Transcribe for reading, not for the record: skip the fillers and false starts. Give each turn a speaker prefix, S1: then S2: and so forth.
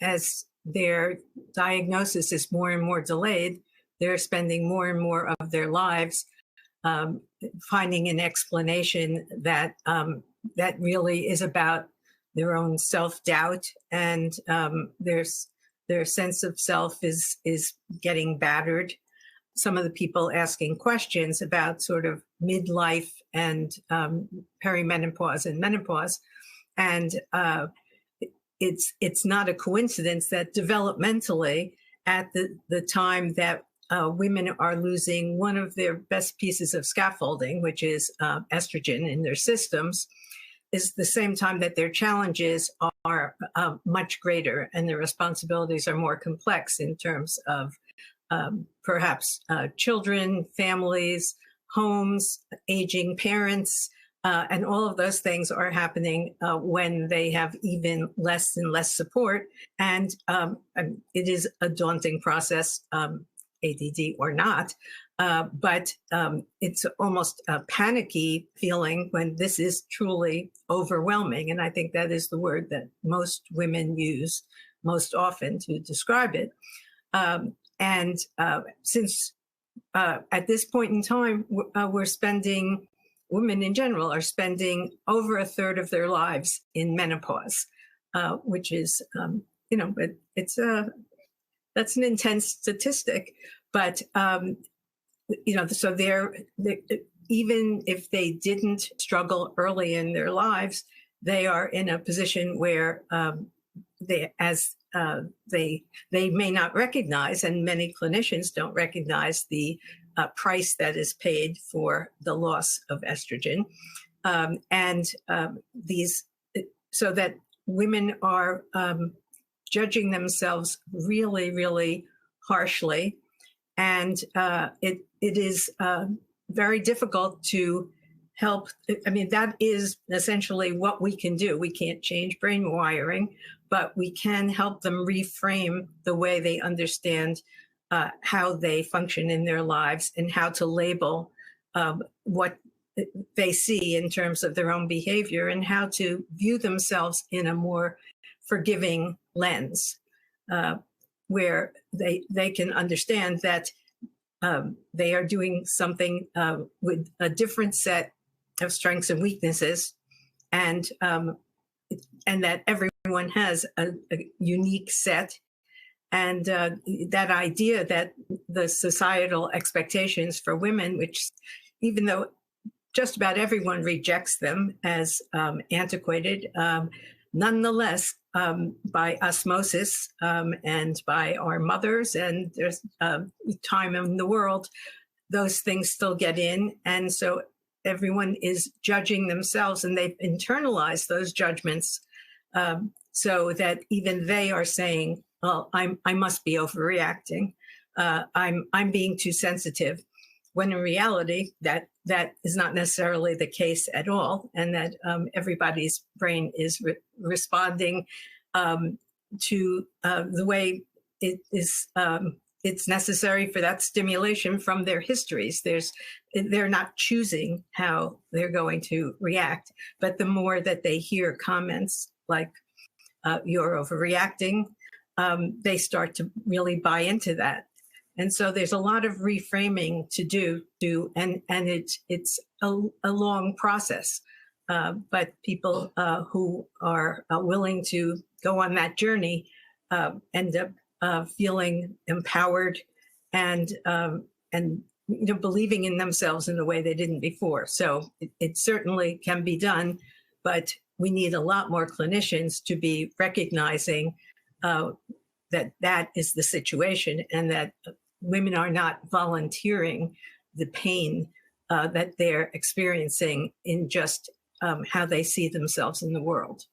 S1: as their diagnosis is more and more delayed, they're spending more and more of their lives finding an explanation that that really is about their own self-doubt, and their sense of self is getting battered. Some of the people asking questions about sort of midlife and perimenopause and menopause, and it's not a coincidence that developmentally, at the time that women are losing one of their best pieces of scaffolding, which is estrogen in their systems, is the same time that their challenges are much greater and their responsibilities are more complex in terms of perhaps children, families, homes, aging parents, and all of those things are happening when they have even less and less support. And it is a daunting process, ADD or not, but it's almost a panicky feeling when this is truly overwhelming. And I think that is the word that most women use most often to describe it. And since at this point in time, women in general are spending over a third of their lives in menopause, which is, that's an intense statistic. But, so even if they didn't struggle early in their lives, they are in a position where they may not recognize, and many clinicians don't recognize, the price that is paid for the loss of estrogen, so that women are judging themselves really, really harshly, and it is very difficult to help. I mean, that is essentially what we can do. We can't change brain wiring, but we can help them reframe the way they understand how they function in their lives and how to label what they see in terms of their own behavior and how to view themselves in a more forgiving lens, where they can understand that they are doing something with a different set of strengths and weaknesses, and that everyone has a unique set. And that idea that the societal expectations for women, which even though just about everyone rejects them as antiquated, nonetheless, by osmosis and by our mothers and there's time in the world, those things still get in. And so everyone is judging themselves, and they've internalized those judgments so that even they are saying, well, I must be overreacting. I'm being too sensitive, when in reality that is not necessarily the case at all, and that everybody's brain is responding to the way it is. It's necessary for that stimulation from their histories. They're not choosing how they're going to react, but the more that they hear comments like "you're overreacting," they start to really buy into that. And so there's a lot of reframing to do, and it's a long process. But people who are willing to go on that journey end up feeling empowered and believing in themselves in a way they didn't before. So it certainly can be done, but we need a lot more clinicians to be recognizing that is the situation, and that women are not volunteering the pain that they're experiencing in just how they see themselves in the world.